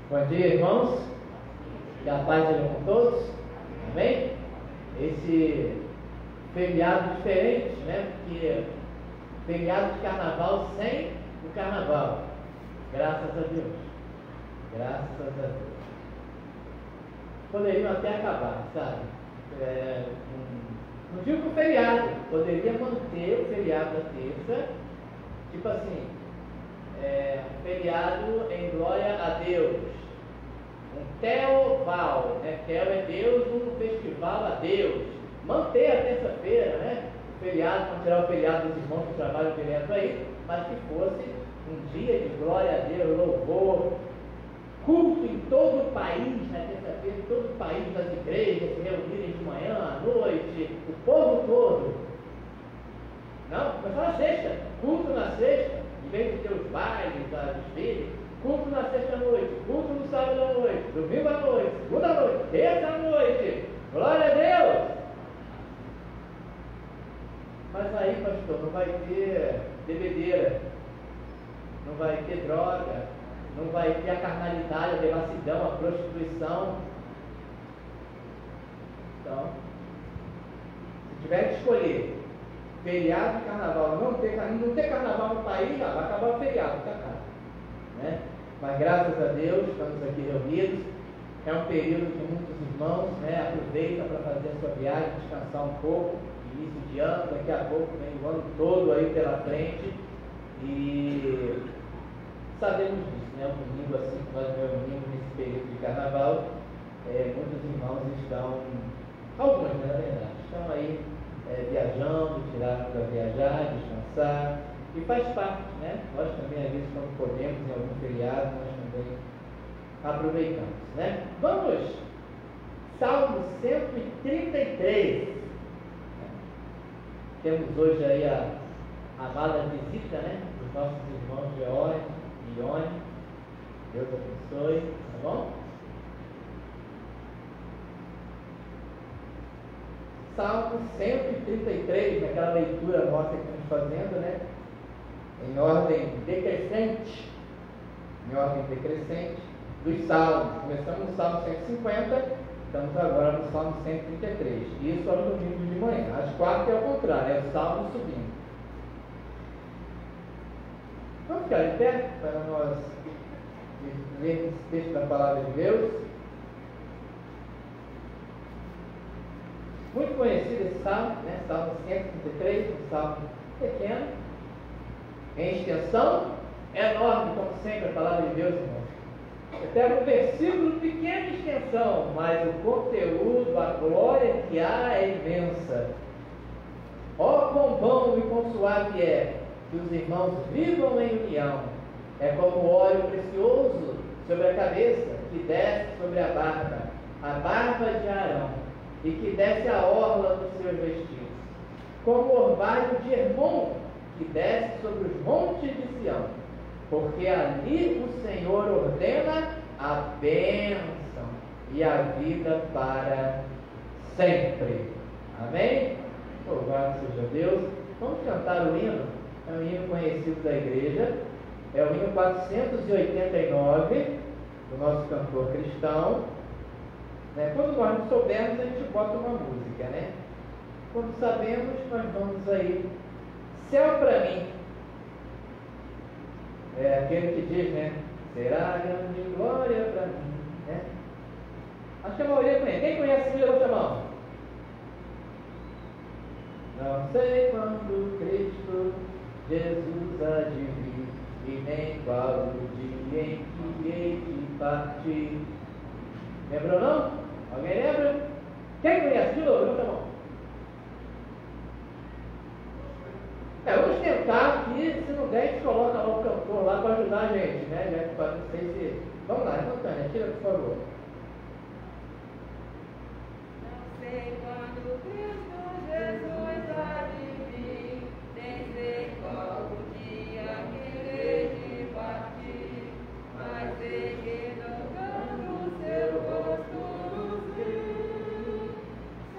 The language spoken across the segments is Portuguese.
Bom dia, irmãos. Que a paz seja com todos. Amém? Esse feriado diferente, né? Porque feriado de carnaval sem o carnaval. Graças a Deus. Graças a Deus. Poderiam até acabar, sabe? Não digo que o feriado. Poderia manter o feriado da terça. Tipo assim, feriado em glória a Deus. Um teoval, né? Teo é Deus, um festival a Deus. Manter a terça-feira, né? O feriado, não tirar o feriado dos irmãos que trabalham direto aí, mas que fosse um dia de glória a Deus, louvor, culto em todo o país, na terça-feira, em todo o país das igrejas, se reunirem de manhã, à noite, o povo todo. Não, mas só na sexta, culto na sexta, em vez de ter os bailes, as desfiles, culto na sexta-noite, culto no sábado à noite, domingo à noite, segunda à noite, terça à noite, glória a Deus! Mas aí, pastor, não vai ter bebedeira, não vai ter droga, não vai ter a carnalidade, a devassidão, a prostituição. Então, se tiver que escolher feriado e carnaval, não ter carnaval no país, já vai acabar o feriado, tá acaba, né? Mas graças a Deus estamos aqui reunidos. É um período que muitos irmãos, né, aproveitam para fazer a sua viagem, descansar um pouco, início de ano, daqui a pouco vem o ano todo aí pela frente. E sabemos disso, né? O domingo, assim que nós nos reunimos nesse período de carnaval, muitos irmãos estão, alguns, né, na verdade, estão aí viajando, tiraram para viajar, descansar, e faz parte, né? Nós também, às vezes, quando podemos, em algum feriado, nós também aproveitamos, né? Vamos, Salmo 133. Temos hoje aí a amada visita, né, dos nossos irmãos Geone e Ione. Deus abençoe, tá bom? Salmo 133, naquela leitura nossa que estamos fazendo, né? Em ordem decrescente. Dos Salmos. Começamos no Salmo 150, estamos agora no Salmo 133. Isso é no domingo de manhã. Às 4 é o contrário, é o Salmo subindo. Vamos ficar em pé para nós lermos esse texto da Palavra de Deus. Muito conhecido esse salmo, né? Salmo 133, um salmo pequeno, em extensão, enorme, como sempre, a Palavra de Deus, irmãos. Eu pego um versículo pequeno de extensão, mas o conteúdo, a glória que há é imensa. Ó, quão bom e quão suave é que os irmãos vivam em união. É como óleo precioso sobre a cabeça, que desce sobre a barba de Arão, e que desce a orla dos seus vestidos. Como o orvalho de Hermon, que desce sobre os montes de Sião. Porque ali o Senhor ordena a bênção e a vida para sempre. Amém? Louvado seja Deus. Vamos cantar o hino. É um hino conhecido da igreja. É o hino 489 do nosso cantor cristão. Quando nós não soubermos, a gente bota uma música, né? Quando sabemos, nós vamos aí. Céu para mim. É aquele que diz, né? Será grande glória para mim, né? Acho que a maioria conhece. Quem conhece, levanta a mão. Não sei quando Cristo Jesus há de vir, e nem qual o dia em que hei de partir. Lembrou não? Alguém lembra? Quem conhece? De novo, levanta a mão. Vamos tentar aqui, se não der, a gente coloca lá o cantor lá para ajudar a gente, né? Não sei se... Vamos lá, levantando, tira por favor. Não sei quando Cristo Jesus há de vir, nem sei qual o dia que hei de partir, mas sei que tocando o seu rosto nos vi,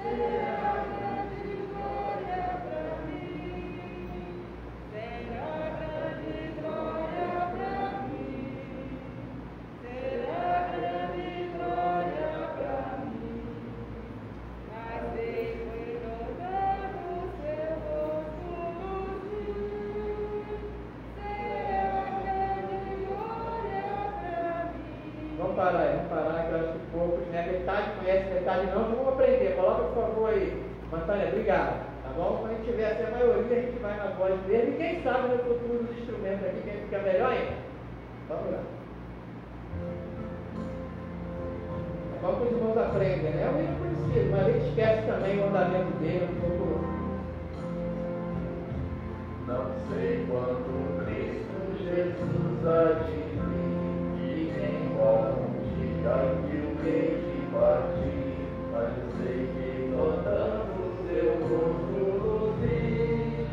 será grande glória para mim, será grande glória para mim, será Vamos parar, que eu acho que poucos, né? Metade conhece, metade não. Então vamos aprender. Coloca, por favor, aí. Antônia, obrigado. Tá bom? Quando a gente tiver a maioria, a gente vai na voz dele. E quem sabe no futuro dos instrumentos aqui, quem fica melhor ainda. Vamos lá. É bom que os irmãos aprendem, né? É um livro conhecido, mas a gente esquece também o andamento dele um pouco. Não sei quando Cristo Jesus há de vir, e nem qual dia que o rei de partir, mas eu sei que notando seu rosto luzir,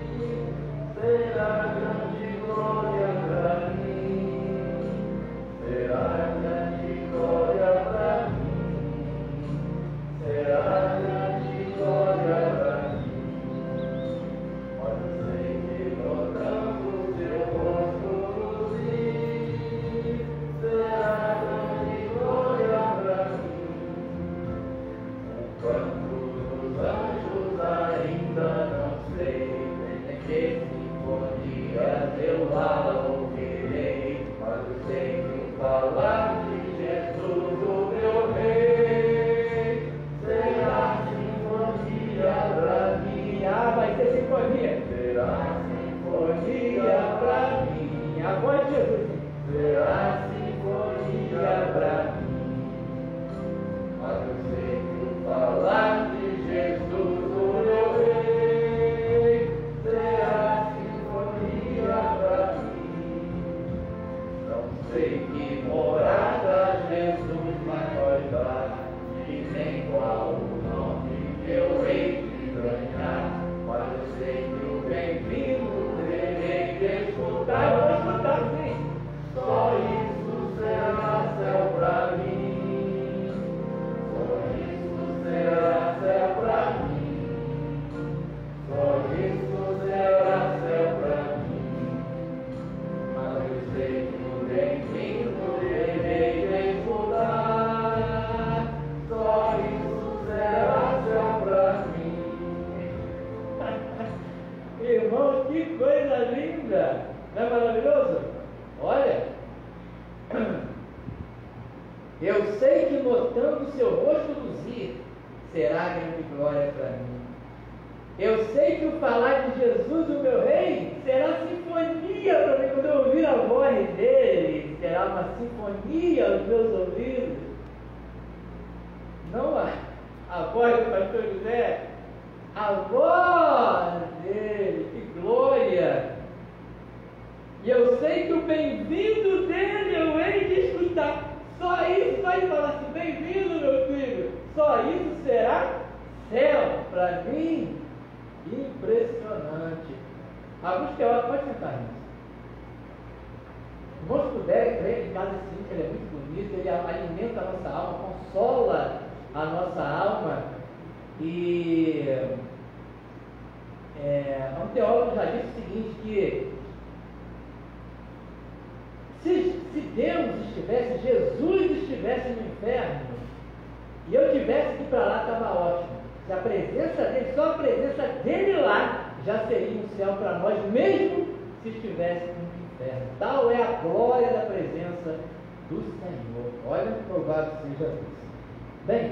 será grande glória para mim, será grande glória para mim, será grande glória para mim. Mas eu sei que notando seu rosto luzir, será grande glória para mim. O canto dos anjos ainda não sei, nem que sinfonias eu lá ouvirei, mas eu sei que o falar de Jesus, o meu rei, será sinfonia para mim. Ah, vai ter sinfonia. Será Sinfonia pra mim. A voz de Jesus. será sinfonia pra mim. Mas eu sei que o falar de Jesus, o meu rei, será sinfonia pra mim. Não sei que morada Jesus vai dar, e nem qual o nome que eu hei de estranhar, mas eu sei que o bem-vindo terei de escutar. Eu vou escutar, sim. Só isso será céu pra mim. Só isso será céu pra mim. Só isso será céu pra mim. Mas eu sei que o bem-vindo terei de escutar. Só isso será céu pra mim. Irmãos, que coisa linda! Não é maravilhoso? Olha, eu sei que notando seu rosto luzir, será grande glória para mim. Eu sei que o falar de Jesus, o meu rei, será sinfonia para mim. Quando eu ouvir a voz dele, será uma sinfonia aos meus ouvidos. Não a voz do pastor José, a voz dele, que glória! E eu sei que o bem-vindo dele eu hei de escutar. Só isso, só ele falar assim, bem-vindo meu filho, só isso será céu para mim. Impressionante. Alguns teólogos, pode sentar nisso. Irmãos puderem crer em casa sim, que ele é muito bonito, ele alimenta a nossa alma, consola a nossa alma. E um teólogo já disse o seguinte, que se Deus estivesse, Jesus estivesse no inferno, e eu tivesse que ir para lá, estava ótimo. Se a presença dele, só a presença dele lá, já seria um céu para nós, mesmo se estivesse no inferno. Tal é a glória da presença do Senhor. Olha, louvado seja Deus. Bem,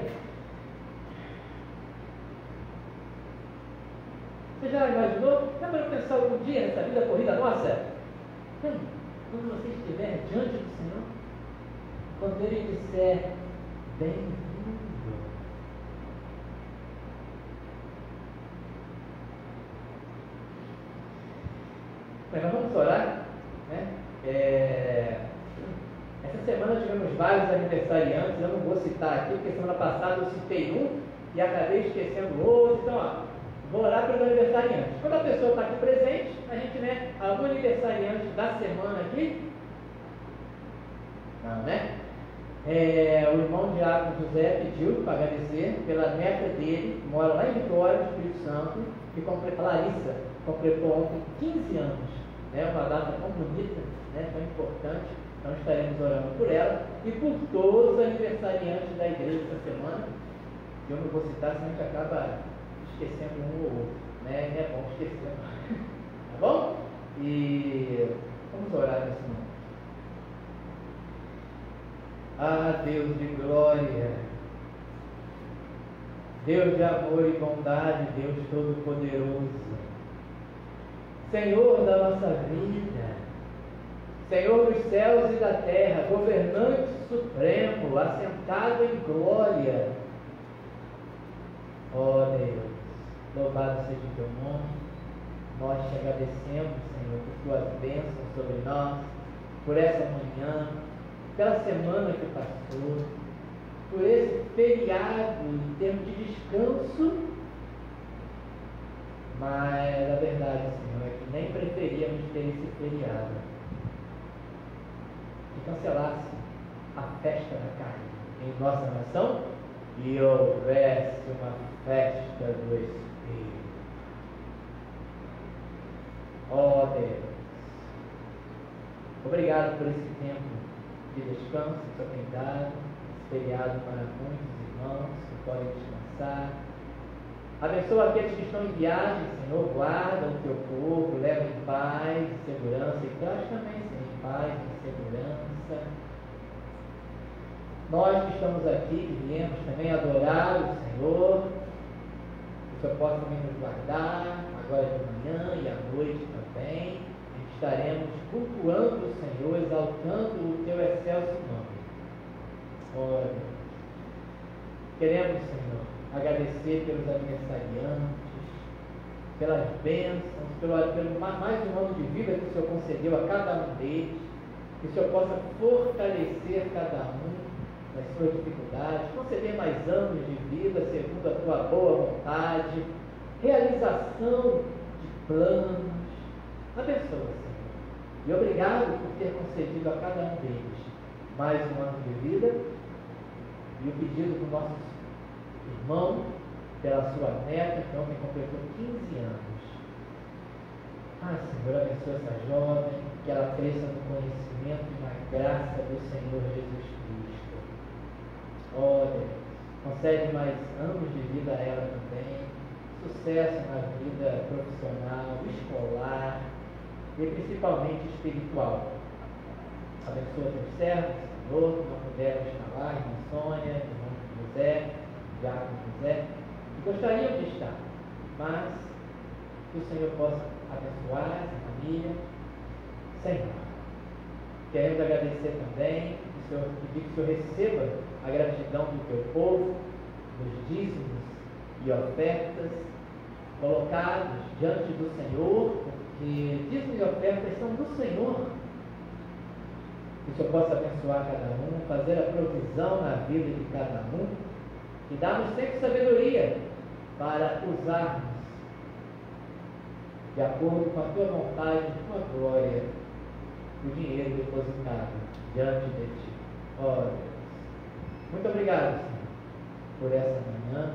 você já imaginou? Já para pensar algum dia nessa vida corrida nossa? Quando você estiver diante do Senhor, quando Ele disser, bem-vindo. Mas nós vamos orar, né? Essa semana tivemos vários aniversariantes, eu não vou citar aqui, porque semana passada eu citei um e acabei esquecendo outro. Então, ó, vou orar pelos aniversariantes. Quando a pessoa está aqui presente, a gente, né, algum aniversariante da semana aqui? Não, né? O irmão Diácono José pediu para agradecer pela neta dele, que mora lá em Vitória, no Espírito Santo, que completou, Larissa, completou ontem 15 anos, né? Uma data tão bonita, né? Tão importante. Então estaremos orando por ela e por todos os aniversariantes da igreja essa semana. Eu não vou citar, senão a gente acaba esquecendo um ou outro, né? É bom esquecer, tá bom? E vamos orar nesse momento. Ah, Deus de glória, Deus de amor e bondade, Deus Todo-Poderoso, Senhor da nossa vida, Senhor dos céus e da terra, governante supremo, assentado em glória. Ó Deus, louvado seja o teu nome. Nós te agradecemos, Senhor, por tuas bênçãos sobre nós, por essa manhã, pela semana que passou, por esse feriado em termos de descanso. Mas a verdade, Senhor, é que nem preferíamos ter esse feriado, que cancelasse a festa da carne em nossa nação e houvesse uma festa do Espírito. Ó Deus, obrigado por esse tempo de descanso que o Senhor tem dado, esse feriado para muitos irmãos que podem descansar. Abençoa aqueles que estão em viagem, Senhor, guarda o teu povo, leva em paz e segurança, e traz também, Senhor, em paz e segurança. Nós que estamos aqui, que viemos também adorar o Senhor, que o Senhor possa também nos guardar, agora de manhã e à noite também, e estaremos cultuando o Senhor, exaltando o teu excelso nome. Ora, queremos, Senhor, agradecer pelos aniversariantes, pelas bênçãos, pelo mais um ano de vida que o Senhor concedeu a cada um deles, que o Senhor possa fortalecer cada um nas suas dificuldades, conceder mais anos de vida segundo a tua boa vontade, realização de planos. Abençoa, Senhor, e obrigado por ter concedido a cada um deles mais um ano de vida, e o pedido do nosso irmão pela sua neta, que ontem completou 15 anos. Ah, Senhor, abençoa essa jovem, que ela cresça no conhecimento e na graça do Senhor Jesus Cristo. Ó Deus, concede mais anos de vida a ela também, sucesso na vida profissional, escolar e principalmente espiritual. Abençoa teus servos, Senhor, que não puderam estar lá, irmã Sônia, irmão José, Diácono José, que gostariam de estar, mas que o Senhor possa abençoar essa família. Senhor, queremos agradecer também, pedir que o Senhor receba a gratidão do teu povo, dos dízimos e ofertas colocados diante do Senhor, porque dízimos e ofertas são do Senhor. Que o Senhor possa abençoar cada um, fazer a provisão na vida de cada um e dar-nos sempre sabedoria para usarmos de acordo com a tua vontade e tua glória o dinheiro depositado diante de ti. Ó Deus, muito obrigado, Senhor, por essa manhã,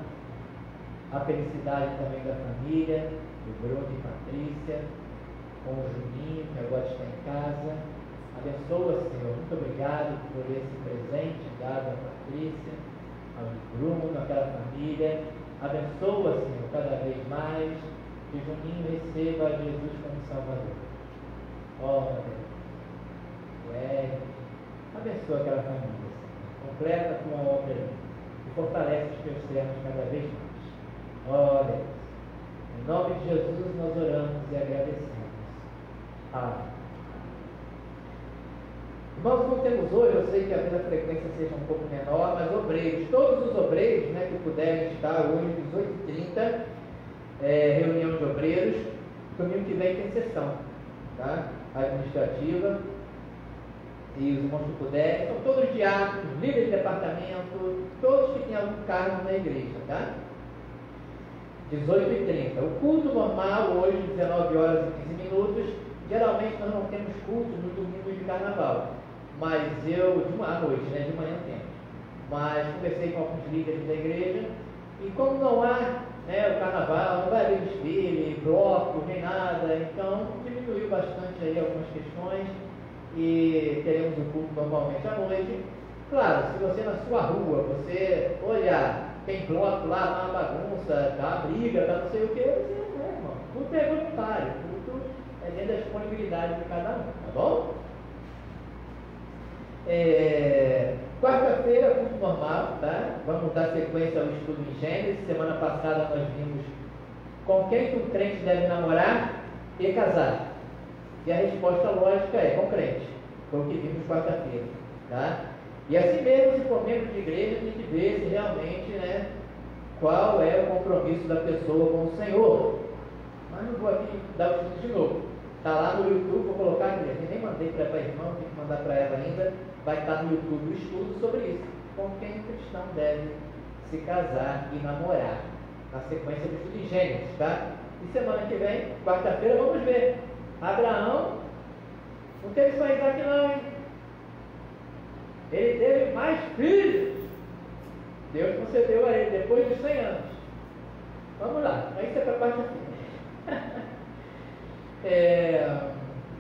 a felicidade também da família, do Bruno e Patrícia, com o Juninho, que agora está em casa. Abençoa, Senhor, muito obrigado por esse presente dado à Patrícia, ao Bruno, àquela família. Abençoa, Senhor, cada vez mais, que Juninho receba Jesus como Salvador. Ó Deus, abençoa aquela família, Senhor. Completa a tua obra e fortalece os teus servos cada vez mais. Ó Deus, em nome de Jesus nós oramos e agradecemos. Amém. Irmãos, como temos hoje, eu sei que às vezes a frequência seja um pouco menor, mas obreiros, todos os obreiros, né, que puderem estar hoje, 18h30, reunião de obreiros, domingo que vem tem sessão, tá? Administrativa, e os irmãos que puderem, são todos diáconos, líderes de departamento, todos que têm algum cargo na igreja, tá? 18h30. O culto normal hoje, 19 horas e 15 minutos, geralmente nós não temos culto no domingo de carnaval, mas à noite, né, de manhã temos. Mas conversei com alguns líderes da igreja, e como não há, né, o carnaval, não vai haver desfile, bloco, nem nada, então diminuiu bastante aí algumas questões, e teremos o culto normalmente à noite. Claro, se você na sua rua, você olhar, tem bloco lá, uma bagunça, tá, briga, tá, não sei o que, você, né, irmão, culto é voluntário, culto é dentro da disponibilidade de cada um, tá bom? quarta-feira, culto normal, tá? Vamos dar sequência ao estudo em Gênesis. Semana passada nós vimos com quem que um crente deve namorar e casar. E a resposta lógica é com crente. Foi o que vimos quarta-feira, tá? E assim mesmo, se for membro de igreja, tem que ver se realmente, né, qual é o compromisso da pessoa com o Senhor. Mas não vou aqui dar o estudo de novo. Está lá no YouTube, vou colocar aqui. Eu nem mandei para a irmã, tenho que mandar para ela ainda. Vai estar no YouTube o estudo sobre isso. Com quem o cristão deve se casar e namorar. Na sequência do estudo em Gênesis, tá? E semana que vem, quarta-feira, vamos ver. Abraão não teve só Isaac não, hein? Ele teve mais filhos. Deus concedeu a ele depois de 100 anos. Vamos lá, isso é para quarta-feira.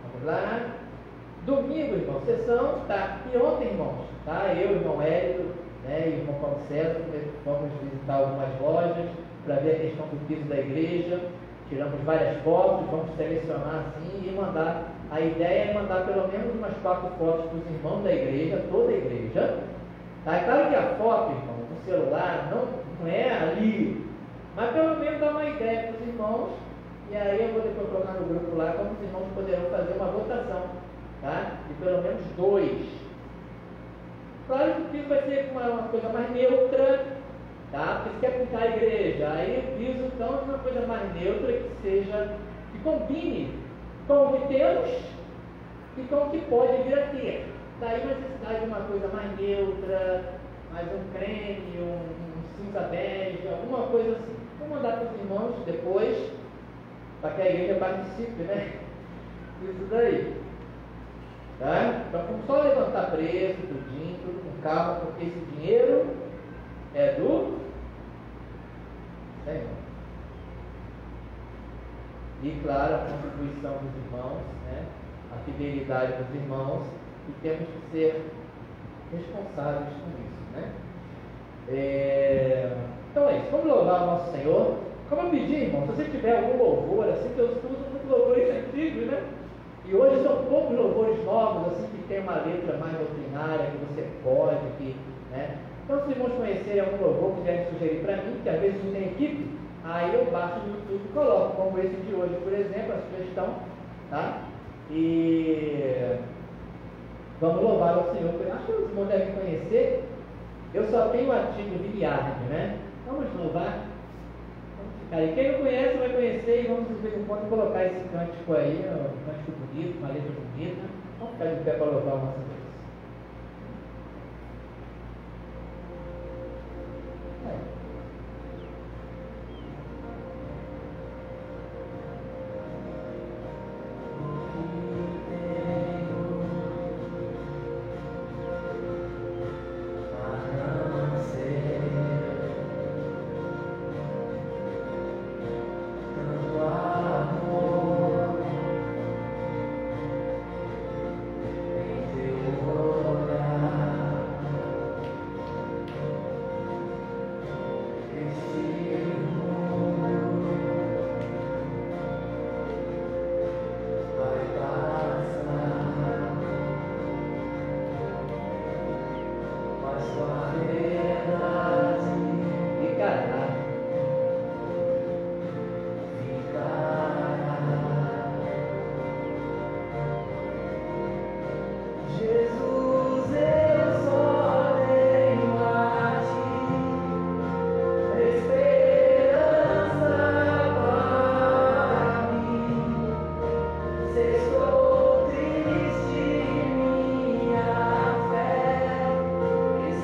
Vamos lá. Domingo, irmão, sessão, tá? E ontem, irmãos, tá? Eu, irmão Hélio, né, e irmão Paulo César, vamos visitar algumas lojas para ver a questão do piso da igreja. Tiramos várias fotos, vamos selecionar assim e mandar. A ideia é mandar pelo menos umas 4 fotos dos irmãos da igreja, toda a igreja. Tá? É claro que a foto, irmão, no celular não é ali, mas pelo menos dá uma ideia para os irmãos. E aí eu vou depois colocar no grupo lá como os irmãos poderão fazer uma votação, tá? De pelo menos 2. Claro que o piso vai ser uma coisa mais neutra, tá? Porque você quer pintar a igreja, aí o piso então é uma coisa mais neutra que combine com o que temos e com o que pode vir a ter. Daí uma necessidade de uma coisa mais neutra, mais um creme, um cinza bege, alguma coisa assim. Vou mandar para os irmãos depois, para que a igreja participe, né? Isso daí. Tá? Então vamos só levantar preço, tudinho, tudo com calma, porque esse dinheiro é do Senhor. E claro, a contribuição dos irmãos, né? A fidelidade dos irmãos, e temos que ser responsáveis com isso, né? Então é isso, vamos louvar o nosso Senhor. Como eu pedi, irmão, se você tiver algum louvor, assim, que eu uso muito louvores antigos, né? E hoje são poucos louvores novos, assim, que tem uma letra mais doutrinária, que você pode, né? Então, se os irmãos conhecerem algum louvor que quiserem sugerir para mim, que às vezes não tem equipe, aí eu baixo no YouTube e coloco, como esse de hoje, por exemplo, a sugestão, tá? E vamos louvar ao Senhor. Acho que os irmãos devem conhecer. Eu só tenho o artigo de Liard, né? Vamos louvar. Aí, quem não conhece vai conhecer e vamos de vez em quando colocar esse cântico aí, um cântico bonito, uma letra bonita. Vamos ficar de pé para louvar o nosso Deus.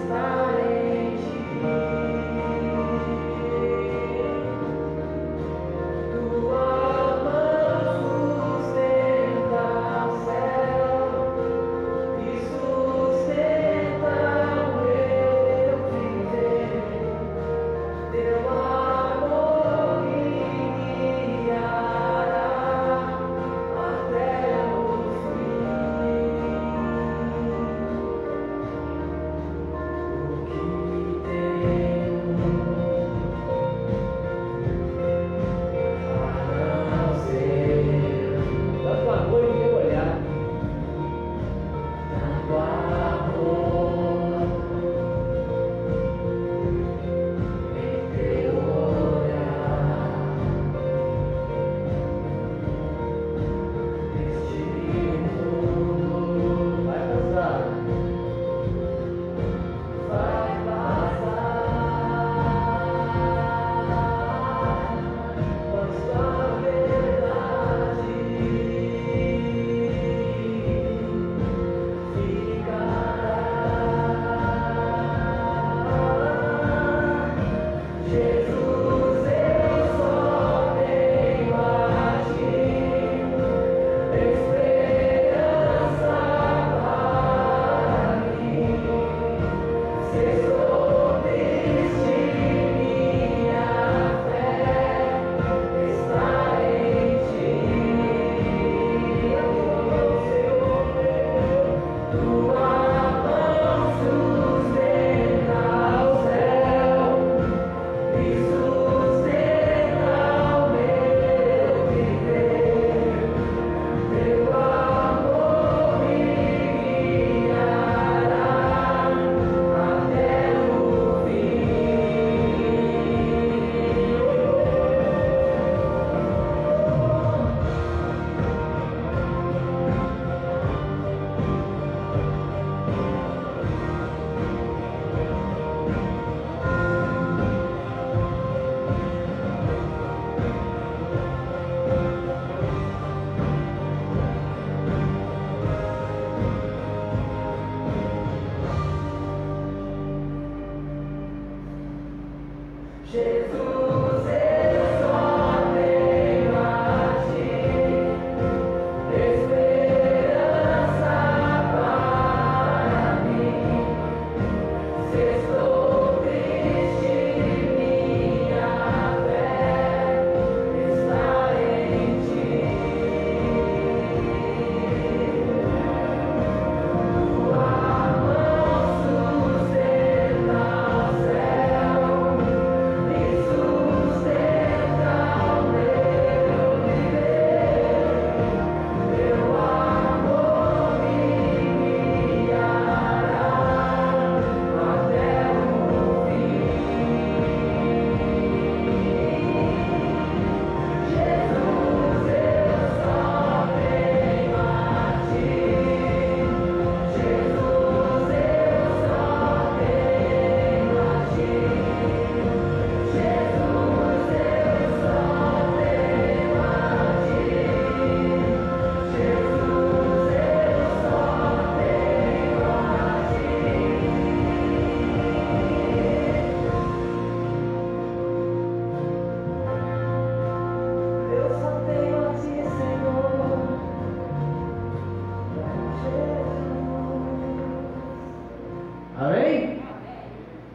Está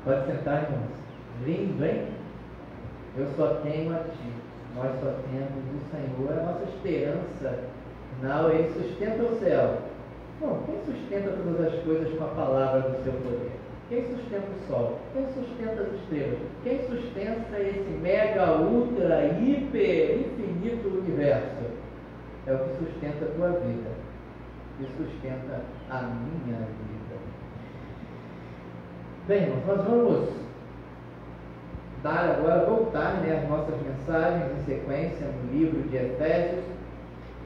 Pode sentar, irmãos. Lindo, hein? Eu só tenho a Ti. Nós só temos o Senhor. É a nossa esperança. Não, Ele sustenta o céu. Bom, quem sustenta todas as coisas com a palavra do seu poder? Quem sustenta o sol? Quem sustenta as estrelas? Quem sustenta esse mega, ultra, hiper, infinito universo? É o que sustenta a tua vida. E sustenta a minha vida. Bem, irmãos, nós vamos dar agora, voltar às nossas mensagens em sequência no livro de Efésios.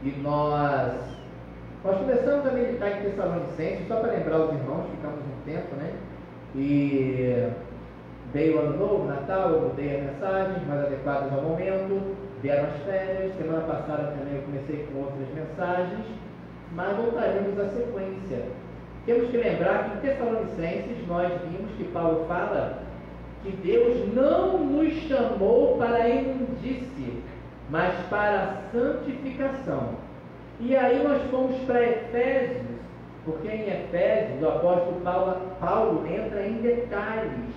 E nós começamos a meditar em Tessalonicenses, só para lembrar os irmãos, ficamos um tempo, né? E veio o ano novo, Natal, eu mudei as mensagens mais adequadas ao momento, vieram as férias, semana passada também eu comecei com outras mensagens, mas voltaremos à sequência. Temos que lembrar que em Tessalonicenses nós vimos que Paulo fala que Deus não nos chamou para a imundície, mas para a santificação. E aí nós fomos para Efésios, porque em Efésios o apóstolo Paulo entra em detalhes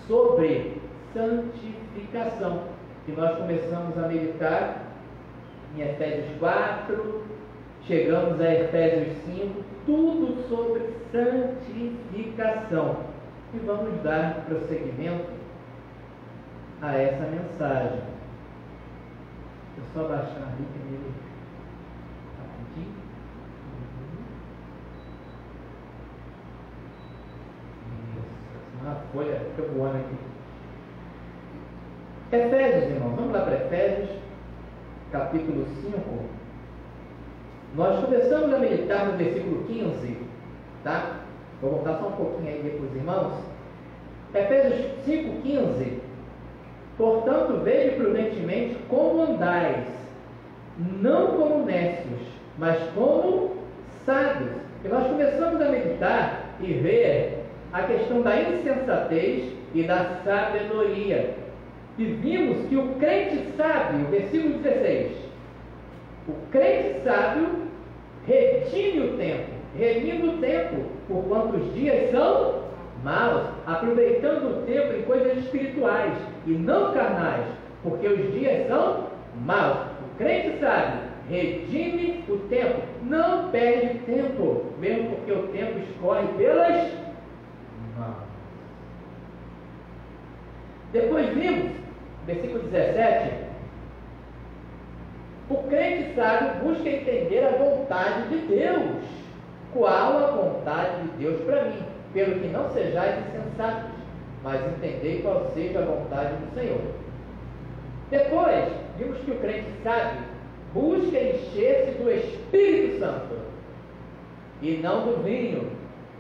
sobre santificação, que nós começamos a meditar em Efésios 4, chegamos a Efésios 5, tudo sobre santificação. E vamos dar prosseguimento a essa mensagem. Deixa eu só baixar ali primeiro rapidinho. Isso, senão a folha fica voando aqui. Efésios, irmãos, vamos lá para Efésios, capítulo 5. Nós começamos a meditar no versículo 15, tá? Vou voltar só um pouquinho aí para os irmãos. Efésios 5,15. Portanto, vede prudentemente como andais, não como necios, mas como sábios. E nós começamos a meditar e ver a questão da insensatez e da sabedoria. E vimos que o crente sábio, versículo 16, o crente sábio redime o tempo, redimindo o tempo, por quantos dias são maus, aproveitando o tempo em coisas espirituais e não carnais, porque os dias são maus. O crente sábio redime o tempo, não perde tempo, mesmo porque o tempo escorre pelas mãos. Depois vimos, versículo 17, o crente sábio busca entender a vontade de Deus. Qual a vontade de Deus para mim? Pelo que não sejais insensatos, mas entendei qual seja a vontade do Senhor. Depois, vimos que o crente sábio busca encher-se do Espírito Santo e não do vinho,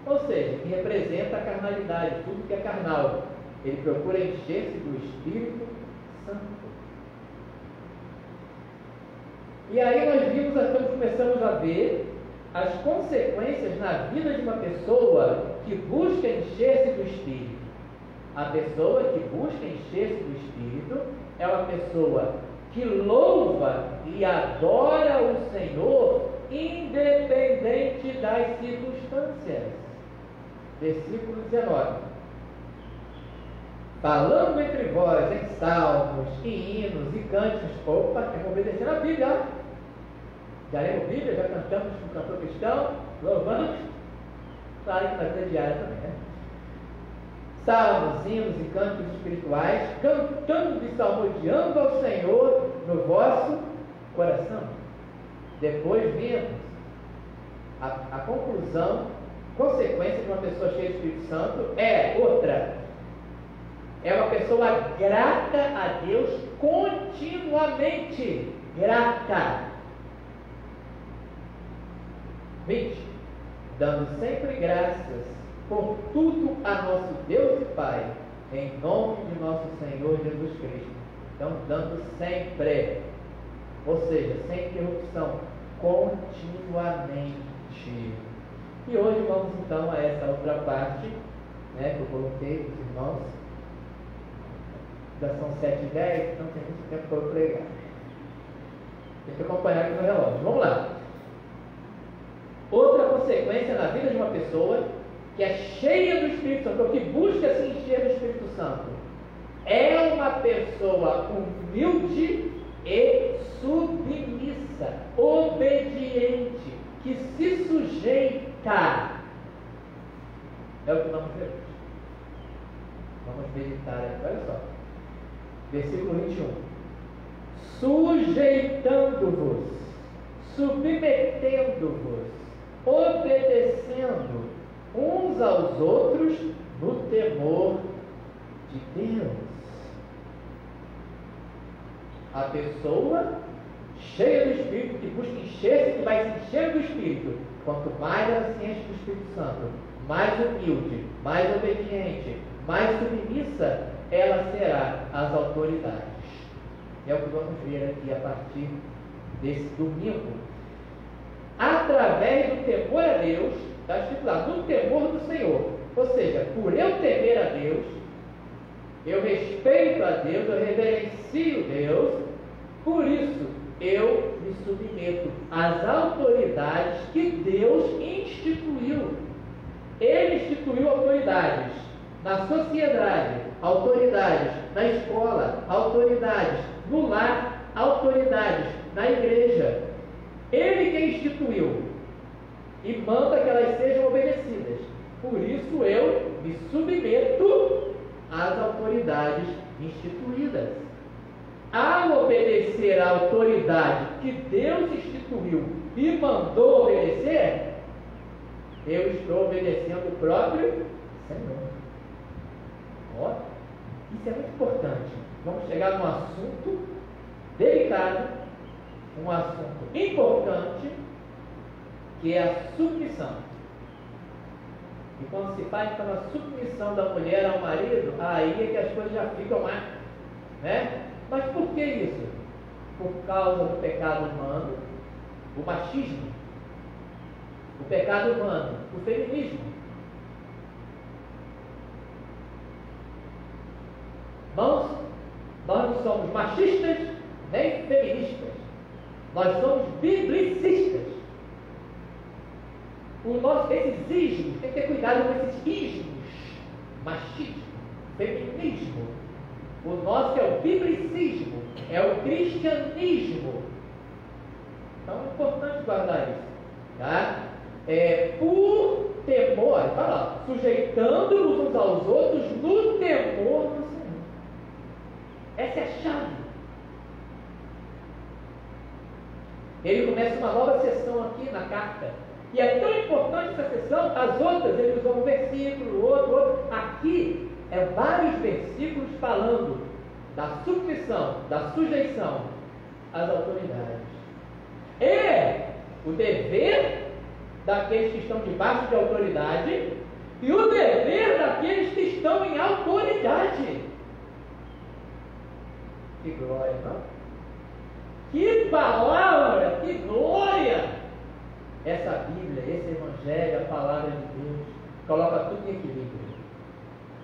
ou seja, que representa a carnalidade, tudo que é carnal. Ele procura encher-se do Espírito Santo. E aí nós começamos a ver as consequências na vida de uma pessoa que busca encher-se do Espírito. A pessoa que busca encher-se do Espírito é uma pessoa que louva e adora o Senhor independente das circunstâncias. Versículo 19. Falando entre vós em salmos e hinos e cânticos. Opa, tem que obedecer a Bíblia. Já lemos Bíblia, já cantamos com o cantor cristão, louvamos. Claro que na vida diária também, né? Salmos, hinos e cânticos espirituais, cantando e salmodiando ao Senhor no vosso coração. Depois vimos a conclusão, consequência de uma pessoa cheia do Espírito Santo é outra. É uma pessoa grata a Deus continuamente. Grata. 20. Dando sempre graças por tudo a nosso Deus e Pai, em nome de nosso Senhor Jesus Cristo. Então, dando sempre, ou seja, sem interrupção, continuamente. E hoje vamos então a essa outra parte, né, que eu coloquei para os irmãos. Já são 7h10, então tem muito tempo para eu pregar. Tem que acompanhar aqui no relógio. Vamos lá. Outra consequência na vida de uma pessoa que é cheia do Espírito Santo, ou que busca se encher do Espírito Santo, é uma pessoa humilde e submissa, obediente, que se sujeita. É o que vamos ver hoje. Vamos meditar aqui, olha só. Versículo 21. Sujeitando-vos, submetendo-vos, obedecendo uns aos outros no temor de Deus. A pessoa cheia do Espírito, que busca encher-se, que vai se encher do Espírito, quanto mais ela se enche do Espírito Santo, mais humilde, mais obediente, mais submissa ela será às autoridades. É o que vamos ver aqui a partir desse domingo. Através do temor a Deus, está escrito lá, do temor do Senhor. Ou seja, por eu temer a Deus, eu respeito a Deus, eu reverencio Deus, por isso eu me submeto às autoridades que Deus instituiu. Ele instituiu autoridades na sociedade, autoridades na escola, autoridades no lar, autoridades na igreja. Ele que instituiu e manda que elas sejam obedecidas. Por isso eu me submeto às autoridades instituídas. Ao obedecer à autoridade que Deus instituiu e mandou obedecer, eu estou obedecendo o próprio Senhor. Ó, isso é muito importante. Vamos chegar num assunto delicado, um assunto importante, que é a submissão. E quando se fala então a submissão da mulher ao marido, aí é que as coisas já ficam mais, né? Mas por que isso? Por causa do pecado humano, o machismo, o pecado humano, o feminismo. Nós não somos machistas nem feministas. Nós somos biblicistas. Esses ismos, tem que ter cuidado com esses ismos. Machismo, feminismo. O nosso é o biblicismo, é o cristianismo. Então é importante guardar isso. Tá? Por temor, fala, sujeitando-nos uns aos outros no temor do Senhor. Essa é a chave. Ele começa uma nova sessão aqui na carta. E é tão importante essa sessão, as outras, ele usou um versículo, outro. Aqui, vários versículos falando da submissão, da sujeição às autoridades. É o dever daqueles que estão debaixo de autoridade e o dever daqueles que estão em autoridade. Que glória, não? Que palavra, que glória! Essa Bíblia, esse Evangelho, a palavra de Deus, coloca tudo em equilíbrio.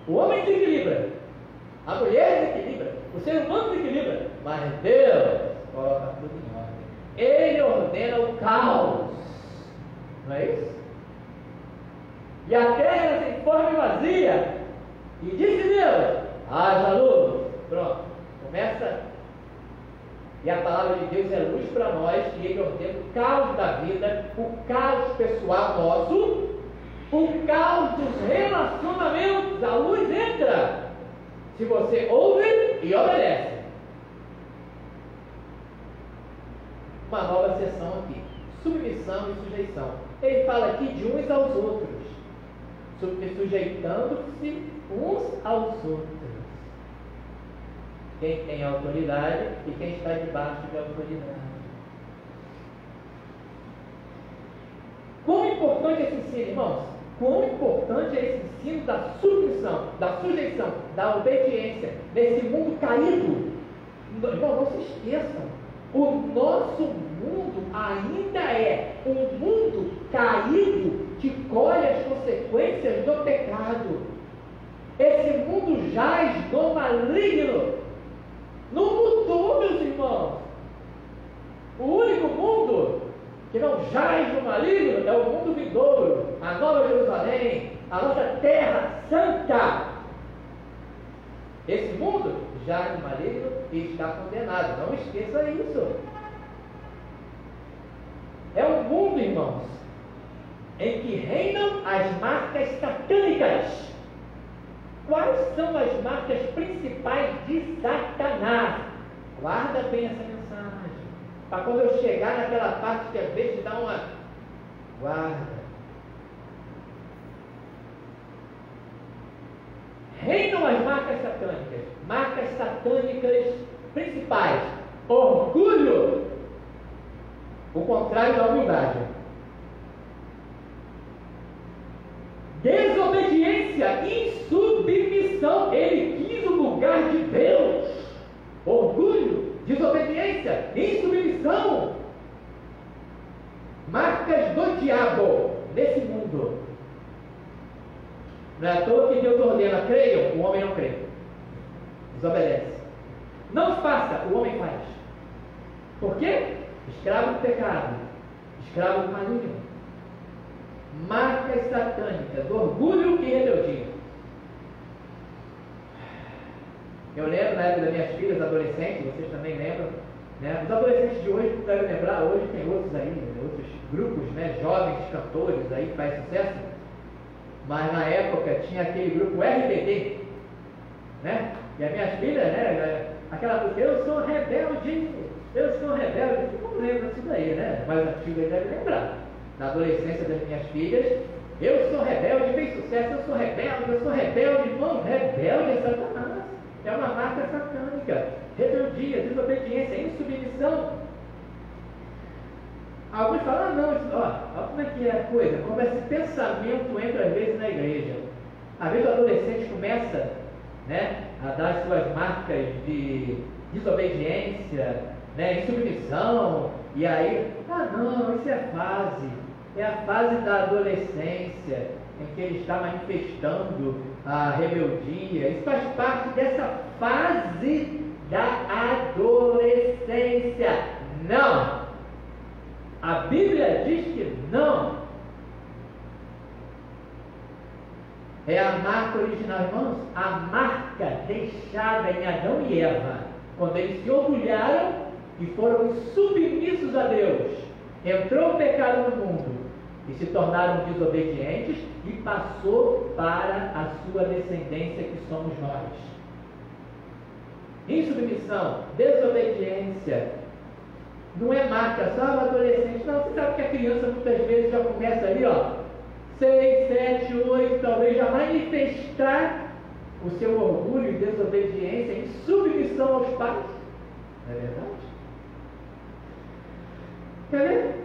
O homem desequilibra, a mulher desequilibra, o ser humano desequilibra, mas Deus coloca tudo em ordem. Ele ordena o caos, não é isso? E a terra sem forma e vazia, e disse Deus, haja luz. Pronto, começa. E a palavra de Deus é luz para nós, e Ele ordena o caos da vida, o caos pessoal nosso, o caos dos relacionamentos. A luz entra se você ouve e obedece. Uma nova sessão aqui, submissão e sujeição. Ele fala aqui de uns aos outros, sujeitando-se uns aos outros. Quem tem autoridade e quem está debaixo de autoridade. Quão importante é esse ensino, irmãos? Quão importante é esse ensino da submissão, da sujeição, da obediência, nesse mundo caído? Irmão, não se esqueçam, o nosso mundo ainda é um mundo caído que colhe as consequências do pecado. Esse mundo jaz no maligno. Não mudou, meus irmãos. O único mundo que não jaz no maligno, é o mundo vindouro, a Nova Jerusalém, a nossa terra santa. Esse mundo jaz no maligno e está condenado. Não esqueça isso. É um mundo, irmãos, em que reinam as marcas satânicas. Quais são as marcas principais de Satanás? Guarda bem essa mensagem, para quando eu chegar naquela parte que às vezes dá uma... Guarda. Reinam as marcas satânicas. Marcas satânicas principais: orgulho, o contrário da humildade; desobediência, insubmissão. Ele quis o lugar de Deus. Orgulho, desobediência, insubmissão. Marcas do diabo nesse mundo. Não é à toa que Deus ordena: creiam, o homem não crê, desobedece. Não faça, o homem faz. Por quê? Escravo do pecado, escravo do maligno. Marcas satânicas, orgulho e rebeldia. Eu lembro na época das minhas filhas, adolescentes, vocês também lembram, né? Os adolescentes de hoje, devem lembrar, hoje tem outros aí, outros grupos, né? Jovens cantores aí que fazem sucesso. Mas na época tinha aquele grupo RBD, né? E as minhas filhas, né? Aquela música, eu sou rebelde, eu sou rebelde. Eu não lembro disso daí, né? Mas as filhas devem lembrar. Na adolescência das minhas filhas, eu sou rebelde, fez sucesso, eu sou rebelde, irmão. Rebelde é Satanás. É uma marca satânica. Rebeldia, desobediência, insubmissão. Alguns falam: não, olha como é que é a coisa, como esse pensamento entra às vezes na igreja. Às vezes o adolescente começa, né, a dar as suas marcas de desobediência, né, insubmissão, e aí, não, isso é a fase da adolescência, em que ele está manifestando a rebeldia. Isso faz parte dessa fase da adolescência. Não! A Bíblia diz que não. É a marca original, irmãos, a marca deixada em Adão e Eva, quando eles se orgulharam e foram submissos a Deus. Entrou o pecado no mundo e se tornaram desobedientes, e passou para a sua descendência, que somos nós. Insubmissão, desobediência, não é marca só o adolescente. Não, você sabe que a criança muitas vezes já começa ali, 6, 7, 8, talvez já manifestar o seu orgulho e desobediência em submissão aos pais. Não é verdade? Quer ver?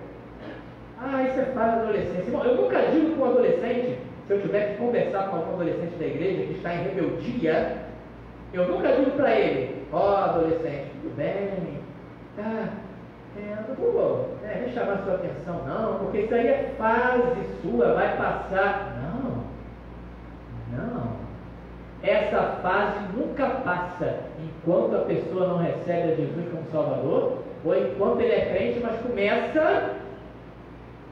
Isso é fase da adolescência. Bom, eu nunca digo para um adolescente, se eu tiver que conversar com algum adolescente da igreja que está em rebeldia, eu nunca digo para ele: adolescente, tudo bem, não vou chamar sua atenção, não, porque isso aí é fase sua, vai passar. Não. Essa fase nunca passa enquanto a pessoa não recebe a Jesus como Salvador, ou enquanto ele é crente, mas começa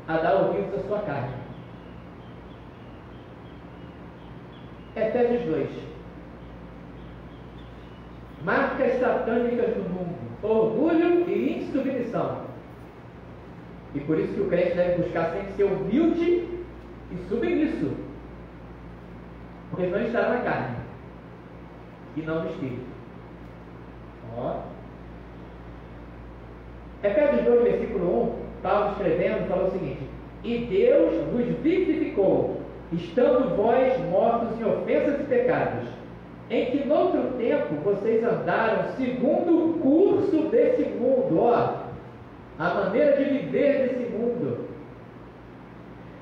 a dar ouvidos à sua carne. Efésios 2. Marcas satânicas no mundo: orgulho e insubmissão. E por isso que o crente deve buscar sempre ser humilde e submisso, porque senão estará na carne e não no espírito. Efésios 2, versículo 1, Paulo escrevendo, falou o seguinte: e Deus vos vivificou, estando vós mortos em ofensas e pecados, em que noutro tempo vocês andaram segundo o curso desse mundo, a maneira de viver desse mundo,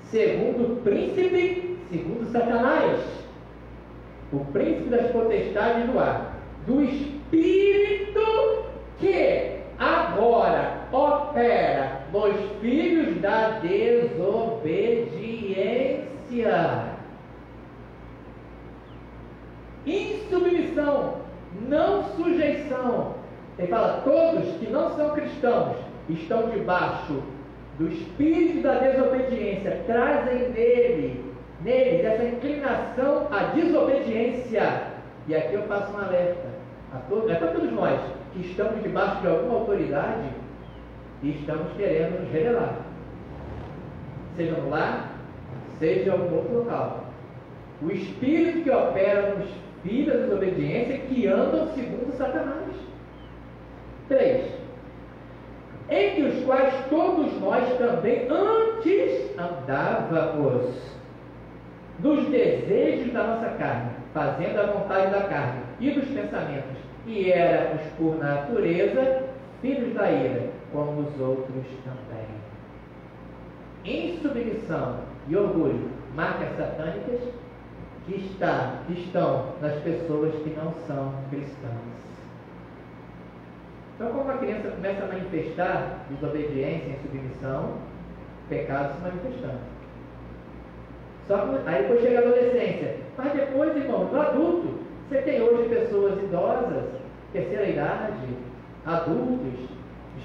segundo o príncipe, segundo Satanás, o príncipe das potestades do ar, do espírito que agora opera nos filhos da desobediência. Insubmissão, não sujeição. Ele fala: todos que não são cristãos estão debaixo do espírito da desobediência trazem neles essa inclinação à desobediência. E aqui eu faço um alerta a todos nós que estamos debaixo de alguma autoridade e estamos querendo nos rebelar, seja no lar, seja em algum outro local. O espírito que opera nos filhos da desobediência que andam segundo Satanás. 3. Entre os quais todos nós também antes andávamos nos desejos da nossa carne, fazendo a vontade da carne e dos pensamentos, e éramos por natureza filhos da ira, como os outros também. Insubmissão e orgulho, marcas satânicas que estão nas pessoas que não são cristãs. Então, como a criança começa a manifestar desobediência e insubmissão, o pecado se manifestando. Aí depois chega a adolescência. Mas depois, irmão, no adulto, você tem hoje pessoas idosas, terceira idade, adultos,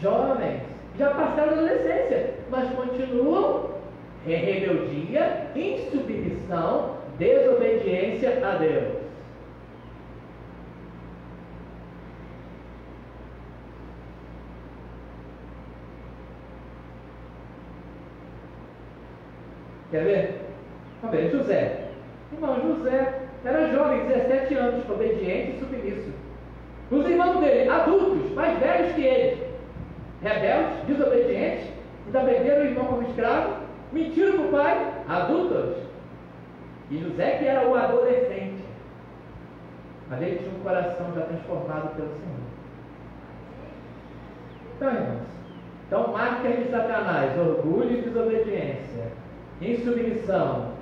jovens, já passaram a adolescência, mas continuam em rebeldia, insubmissão, desobediência a Deus. Quer ver? Vamos ver, José. Irmão, José era jovem, 17 anos, obediente e submisso. Os irmãos dele, adultos, mais velhos que ele, rebeldes, desobedientes, ainda venderam o irmão como escravo, mentiram para o pai, adultos. E José que era o adolescente, mas ele tinha um coração já transformado pelo Senhor. Então, irmãos, marcas de Satanás: orgulho e desobediência, insubmissão,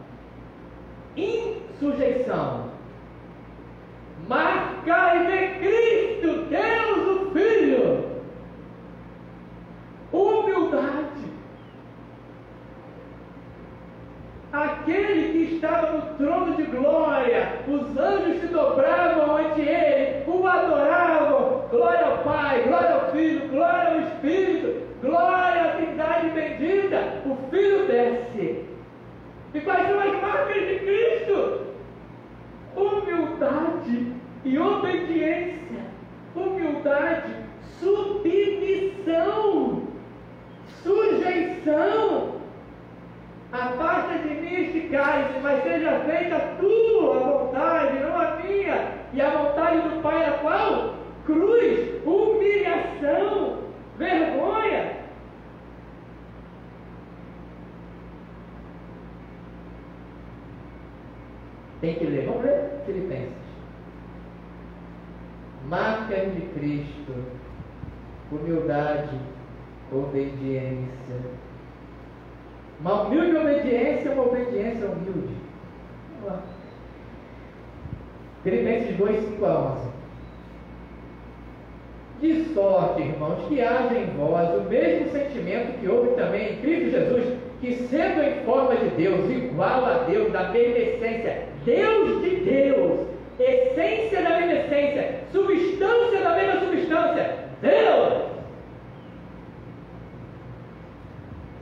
insujeição. Marcas de Cristo, Deus o Filho, humildade. Aquele que estava no trono de glória, os anjos se dobravam ante ele, o adoravam. Glória ao Pai, glória ao Filho, glória ao Espírito, glória à Trindade bendita. O Filho desce. E quais são as marcas de Cristo? Humildade e obediência. Humildade, submissão, sujeição. Afasta de mim este cálice, mas seja feita a tua vontade, não a minha. E a vontade do Pai é qual? Cruz, humilhação, vergonha. Tem que ler. Vamos ler Filipenses. Marcas de Cristo: humildade, obediência. Uma humilde obediência é uma obediência humilde. Vamos lá. Filipenses 2, 5 a 11. De sorte, irmãos, que haja em vós o mesmo sentimento que houve também em Cristo Jesus, que sendo em forma de Deus, igual a Deus, da mesma essência, Deus de Deus, essência da mesma essência, substância da mesma substância, Deus,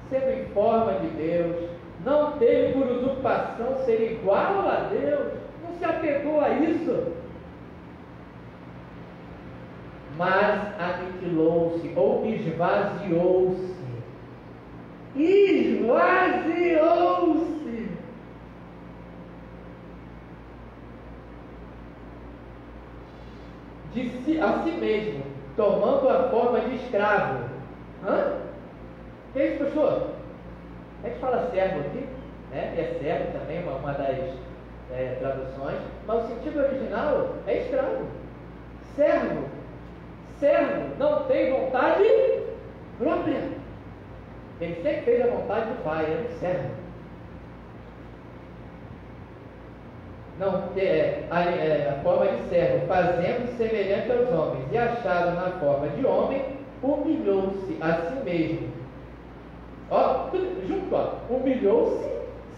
sendo em forma de Deus, não teve por usurpação ser igual a Deus, não se apegou a isso, mas aniquilou-se ou esvaziou-se. Esvaziou-se. A si mesmo, tomando a forma de escravo. Que é isso, pastor? A gente fala servo aqui, né? É servo também, uma das traduções, mas o sentido original é escravo. Servo não tem vontade própria. Ele sempre fez a vontade do Pai, era um servo. Não, a forma de servo, fazendo semelhante aos homens, e achado na forma de homem, humilhou-se a si mesmo. Humilhou-se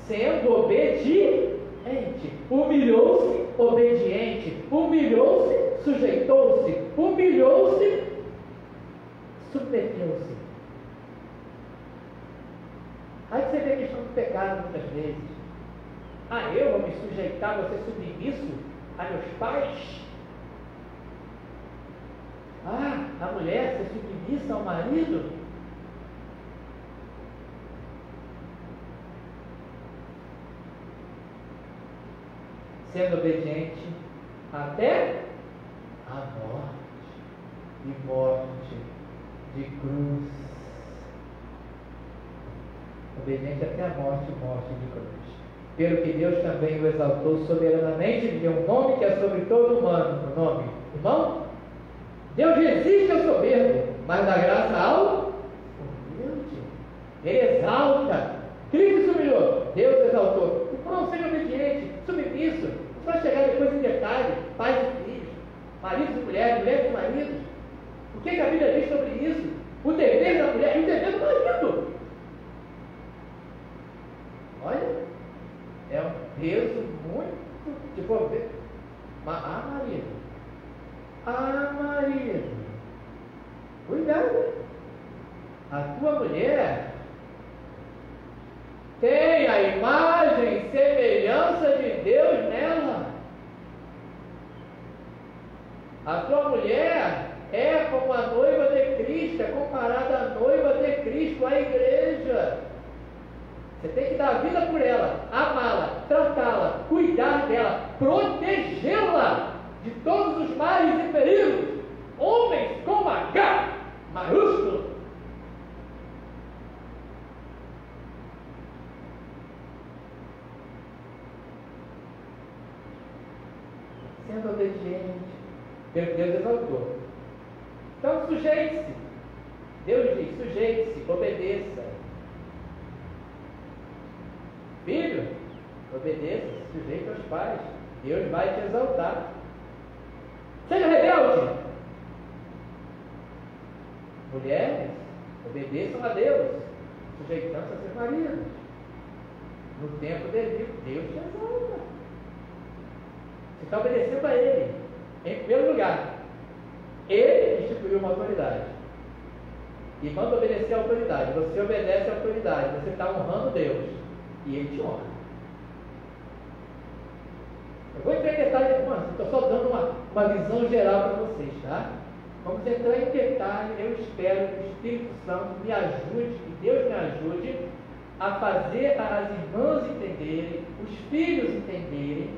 sendo obediente. Humilhou-se, obediente. Humilhou-se, sujeitou-se. Humilhou-se, submeteu-se. Aí você vê a questão do pecado muitas vezes. Eu vou me sujeitar, vou ser submisso a meus pais? A mulher ser submissa ao marido? Sendo obediente até a morte, e morte de cruz. Obediente até a morte e morte de cruz. Pelo que Deus também o exaltou soberanamente, lhe deu um nome que é sobre todo humano. O nome, irmão? Deus resiste ao soberbo, mas dá graça ao humilde. Ele exalta. Cristo se humilhou, Deus exaltou. Irmão, seja obediente, submisso. Você vai chegar depois em detalhe, pais e filhos, maridos e mulheres, mulheres e maridos. O que a Bíblia diz sobre isso? O dever da mulher e o dever do marido. Olha, é um peso muito de poder. Marido, cuidado. A tua mulher tem a imagem e semelhança de Deus nela. A tua mulher é como a noiva de Cristo, é comparada à noiva de Cristo, à igreja. Você tem que dar a vida por ela, amá-la, tratá-la, cuidar dela, protegê-la de todos os males e perigos. Homens com H maiúsculo. Sendo obediente, Deus exaltou. Então sujeite-se. Deus diz, sujeite-se, obedeça. Filho, obedeça, sujeite aos pais. Deus vai te exaltar. Seja rebelde. Mulheres, obedeçam a Deus, sujeitando-se a seus maridos. No tempo devido, Deus te exalta. Você está obedecendo a Ele. Em primeiro lugar, Ele instituiu uma autoridade. E manda obedecer à autoridade. Você obedece à autoridade. Você está honrando Deus. E Ele te honra. Eu vou entrar em detalhe, estou só dando uma visão geral para vocês, tá? Vamos entrar em detalhe. Eu espero que o Espírito Santo me ajude, que Deus me ajude a fazer as irmãs entenderem, os filhos entenderem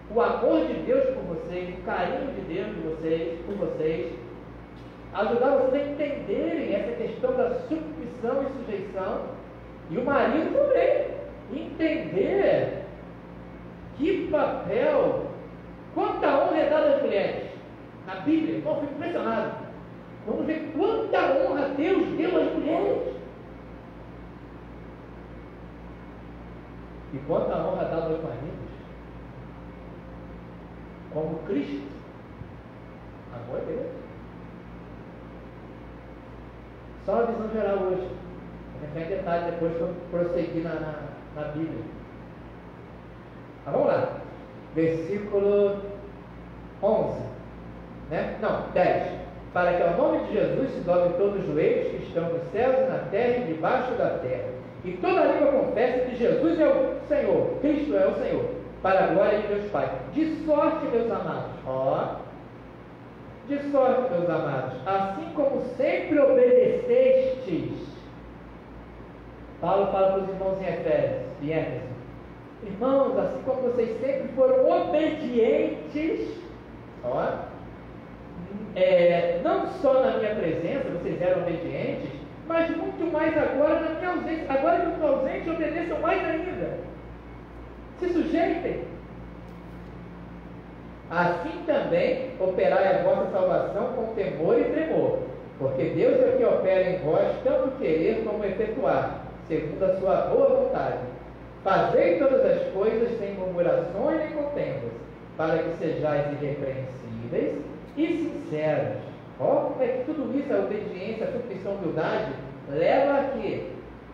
o amor de Deus por vocês, o carinho de Deus por vocês, ajudar vocês a entenderem essa questão da submissão e sujeição, e o marido também entender que papel, quanta honra é dada às mulheres na Bíblia. Eu fico impressionado. Vamos ver quanta honra Deus deu às mulheres e quanta honra dada aos maridos. Como Cristo amou a Deus. Só a visão geral hoje. Vou entrar em detalhe depois que eu prosseguir na Bíblia. Mas vamos lá. Versículo 11. Né? Não, 10. Para que ao nome de Jesus se dobre todos os joelhos que estão nos céus e na terra e debaixo da terra. E toda língua confesse que Jesus é o Senhor. Cristo é o Senhor. Para a glória de Deus Pai. De sorte, meus amados. De sorte, meus amados. Assim como sempre obedecestes. Paulo fala para os irmãos em Éfeso. Irmãos, assim como vocês sempre foram obedientes, não só na minha presença, vocês eram obedientes, mas muito mais agora na minha ausência. Agora que eu estou ausente, obedeçam mais ainda. Se sujeitem. Assim também operai a vossa salvação com temor e tremor, porque Deus é o que opera em vós tanto querer como efetuar, segundo a sua boa vontade. Fazei todas as coisas sem murmurações nem contendas, para que sejais irrepreensíveis e sinceros. Como é que tudo isso, a obediência, a submissão, a humildade, leva a quê?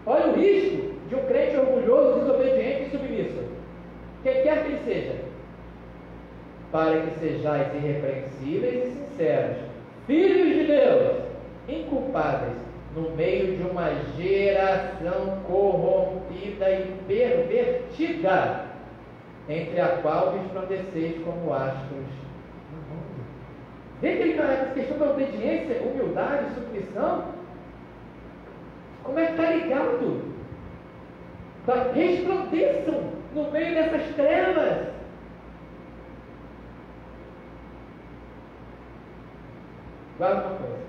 Olha o risco de um crente orgulhoso, desobediente e submisso. Quem quer que ele seja. Para que sejais irrepreensíveis e sinceros, filhos de Deus, inculpáveis, no meio de uma geração corrompida e pervertida, entre a qual resplandeceis como astros no mundo. Vê que essa questão da obediência, humildade, submissão, como é que está ligado? Resplandeçam no meio dessas trevas. Guarda uma coisa: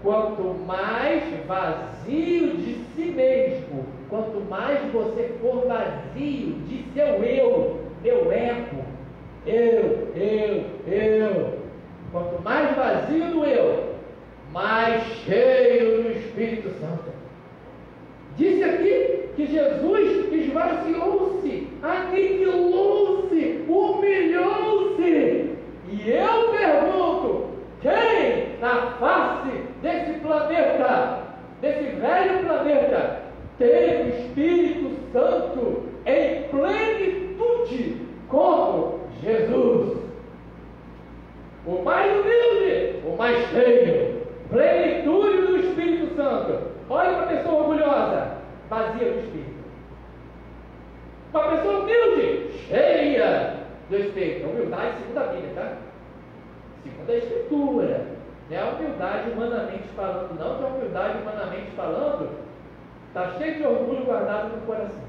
quanto mais vazio de si mesmo, quanto mais você for vazio de seu eu, meu ego, eu, quanto mais vazio do eu, mais cheio do Espírito Santo. Disse aqui que Jesus esvaziou-se, aniquilou-se, humilhou-se. E eu pergunto: quem na face desse planeta, desse velho planeta, tem o Espírito Santo em plenitude como Jesus? O mais humilde, o mais cheio, plenitude do Espírito Santo. Olha para a pessoa orgulhosa, vazia do Espírito. Uma pessoa humilde, cheia do Espírito. Humildade segundo a Bíblia, tá? Segundo a Escritura. Não é a humildade humanamente falando, não, que a humildade humanamente falando está cheio de orgulho guardado no coração.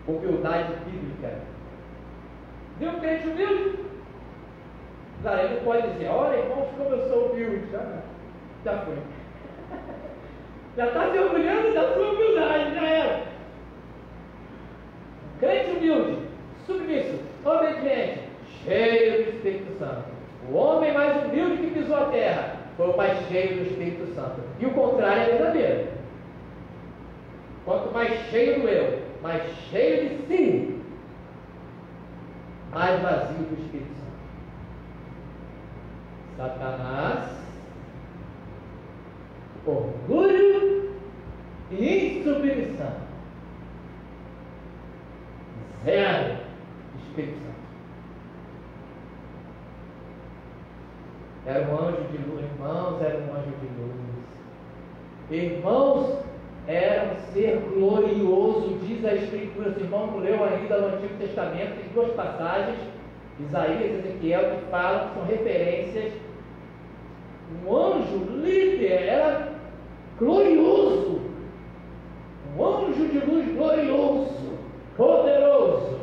Humildade bíblica. Viu um crente humilde? Claro, ele não pode dizer: olha, irmãos, como eu sou humilde. Já foi. Já está se orgulhando da sua humildade, já era. Crente humilde, submisso, obediente, cheio do Espírito Santo. O homem mais humilde que pisou a terra foi o mais cheio do Espírito Santo. E o contrário é verdadeiro. Quanto mais cheio do eu, mais cheio de si, mais vazio do Espírito Santo. Satanás, orgulho e insubmissão. Zero Espírito Santo. Era um anjo de luz, irmãos, era um anjo de luz. Irmãos, era um ser glorioso, diz a Escritura. Se o irmão não leu ainda no Antigo Testamento, tem duas passagens, Isaías e Ezequiel, que falam, que são referências. Um anjo líder, era glorioso, um anjo de luz glorioso, poderoso.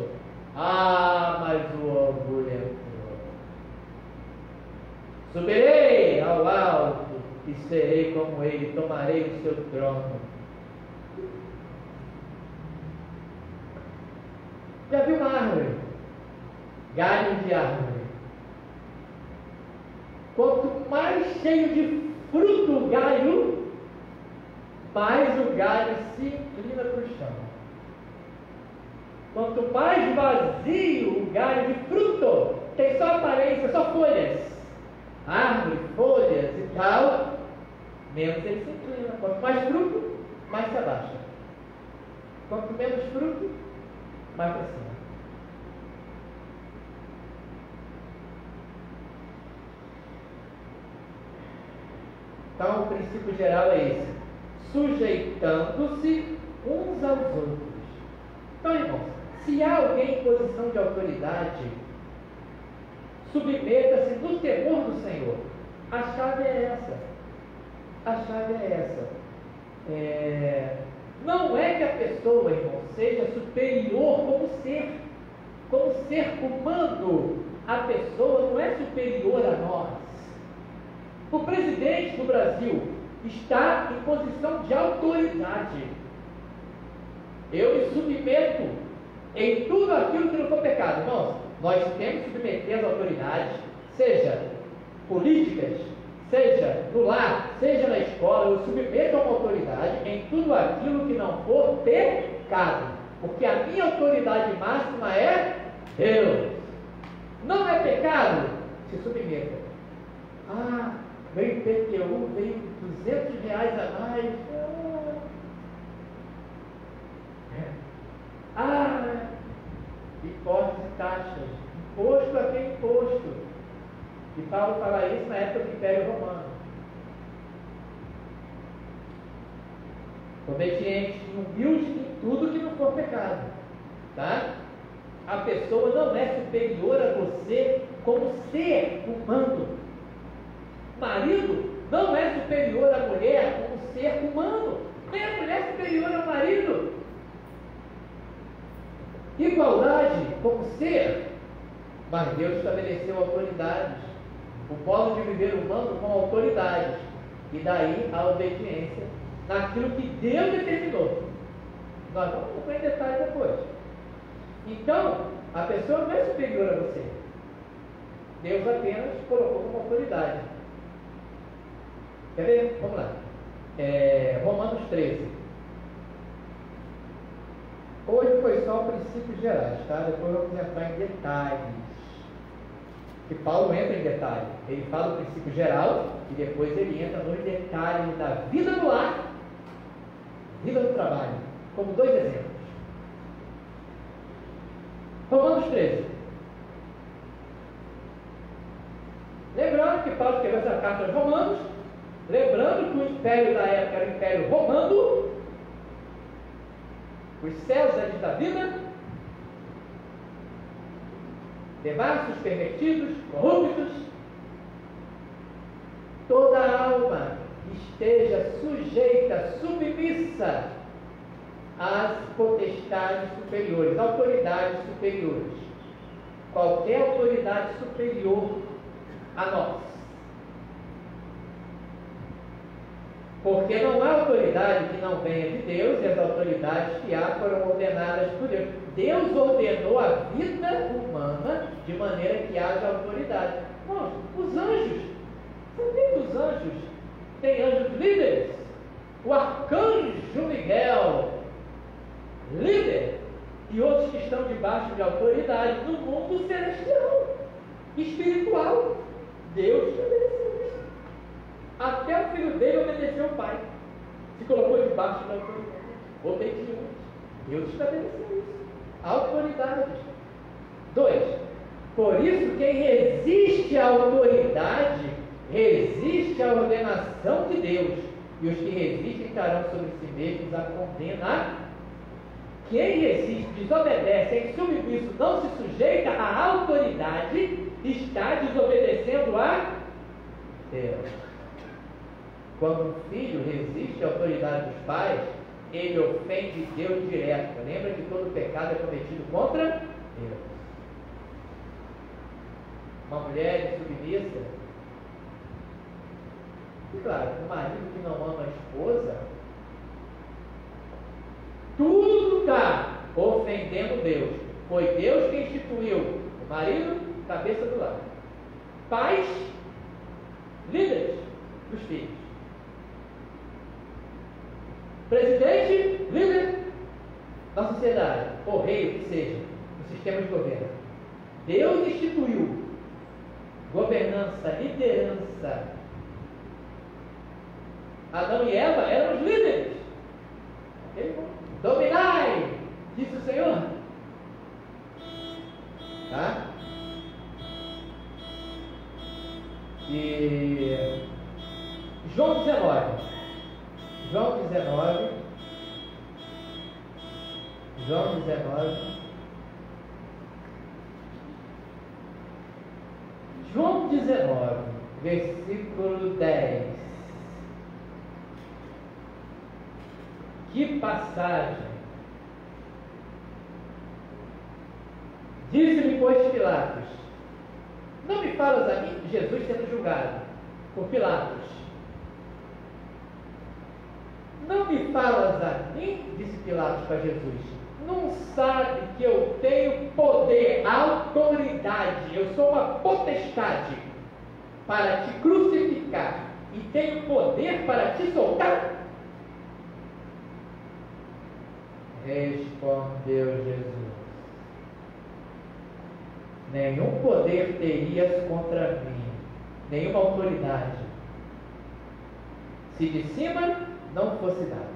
Mas o orgulho entrou. Subirei ao alto e serei como ele, tomarei o seu trono. Já viu uma árvore? Galho de árvore. Quanto mais cheio de fruto o galho, mais o galho se inclina para o chão. Quanto mais vazio o galho de fruto, tem só aparência, só folhas, árvore, folhas e tal, menos ele se inclina. Quanto mais fruto, mais se abaixa. Quanto menos fruto, mais para cima. Então o princípio geral é esse: sujeitando-se uns aos outros. Então, irmãos, se há alguém em posição de autoridade, submeta-se no temor do Senhor. A chave é essa. A chave é essa. Não é que a pessoa, irmão, seja superior como ser humano. A pessoa não é superior a nós. O presidente do Brasil está em posição de autoridade. Eu me submeto em tudo aquilo que não for pecado. Irmãos, nós temos que submeter as autoridades, seja políticas, seja no lar, seja na escola. Eu submeto a uma autoridade em tudo aquilo que não for pecado, porque a minha autoridade máxima é Deus. Não é pecado? Se submeta. Veio IPTU, veio R$200 a mais. Impostos e taxas. Imposto a quem imposto? E Paulo fala isso na época do Império Romano. obediente e humilde em tudo que não for pecado. Tá? A pessoa não é superior a você como ser humano. Marido não é superior à mulher como ser humano. Nem a mulher é superior ao marido. Igualdade como ser, mas Deus estabeleceu autoridades. O modo de viver humano com autoridades. E daí a obediência naquilo que Deus determinou. Nós vamos entrar em detalhes depois. Então, a pessoa não é superior a você. Deus apenas colocou como autoridade. Quer ver? Vamos lá. Romanos 13. Hoje foi só princípios gerais, tá? Depois vamos entrar em detalhes. Que Paulo entra em detalhe. Ele fala o princípio geral e depois ele entra nos detalhes da vida no lar, vida no trabalho, como 2 exemplos. Romanos 13. Lembrando que Paulo escreveu essa carta aos Romanos, lembrando que o império da época era o império romano, os Césares da vida, devassos, pervertidos, corruptos. Toda alma esteja sujeita, submissa às potestades superiores, autoridades superiores. Qualquer autoridade superior a nós. Porque não há autoridade que não venha de Deus, e as autoridades que há foram ordenadas por Deus. Deus ordenou a vida humana de maneira que haja autoridade. Bom, os anjos, sabia que os anjos têm anjos líderes? O arcanjo Miguel, líder, e outros que estão debaixo de autoridade no mundo celestial, espiritual. Deus estabeleceu isso. Até o filho dele obedeceu o pai, se colocou debaixo da autoridade. Obediente. Deus estabeleceu isso. Autoridade. 2. Por isso, quem resiste à autoridade, resiste à ordenação de Deus. E os que resistem trarão sobre si mesmos a condena. Quem resiste, desobedece, é insubmisso, não se sujeita à autoridade, está desobedecendo a Deus. Quando um filho resiste à autoridade dos pais, ele ofende Deus direto. Lembra que todo pecado é cometido contra Deus. Uma mulher insubmissa, e claro, um marido que não ama a esposa, tudo está ofendendo Deus. Foi Deus quem instituiu o marido, cabeça do lar. Pais, líderes dos filhos. Presidente, líder da sociedade, ou rei, o que seja, no sistema de governo. Deus instituiu governança, liderança. Adão e Eva eram os líderes. Dominai, disse o Senhor. Tá? E João 19. João 19. João 19. João 19, versículo 10. Que passagem! Disse-lhe, pois, Pilatos: não me falas a mim? Jesus sendo julgado por Pilatos. Não me falas a mim? Disse Pilatos para Jesus. Não sabe que eu tenho poder, autoridade, eu sou uma potestade para te crucificar e tenho poder para te soltar? Respondeu Jesus: nenhum poder terias contra mim, nenhuma autoridade, se de cima não fosse dado.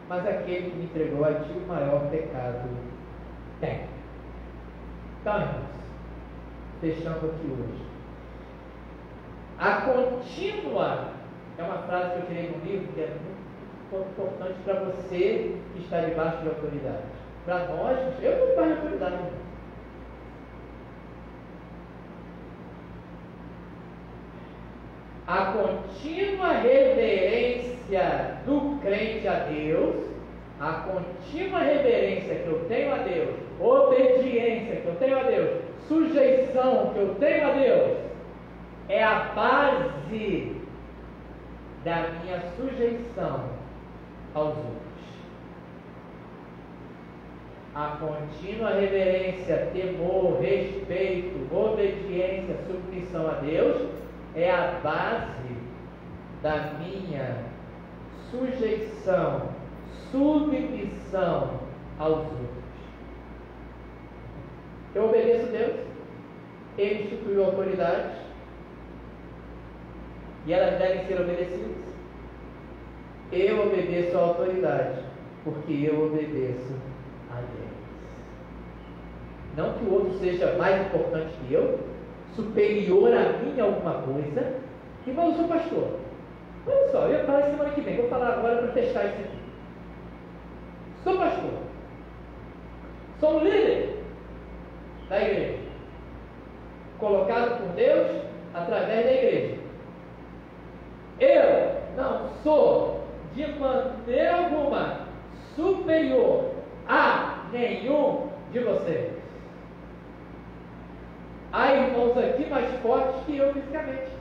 Mas aquele que me entregou a ti o maior pecado tem. Então, irmãos, fechando aqui hoje. A contínua, é uma frase que eu tirei no livro, que é muito importante para você que está debaixo de autoridade. Para nós, eu estou debaixo de autoridade. A contínua reverência do crente a Deus, a contínua reverência que eu tenho a Deus, obediência que eu tenho a Deus, sujeição que eu tenho a Deus, é a base da minha sujeição aos outros. A contínua reverência, temor, respeito, obediência, submissão a Deus é a base da minha sujeição, submissão aos outros. Eu obedeço a Deus, Ele instituiu autoridades e elas devem ser obedecidas. Eu obedeço à autoridade porque eu obedeço a Deus. Não que o outro seja mais importante que eu, superior a mim em alguma coisa. Irmão, eu sou pastor. Olha só, eu ia falar semana que vem, vou falar agora para testar isso aqui. Sou pastor. Sou um líder da igreja, colocado por Deus através da igreja. Eu não sou de maneira alguma superior a nenhum de vocês. Há irmãos aqui mais fortes que eu fisicamente.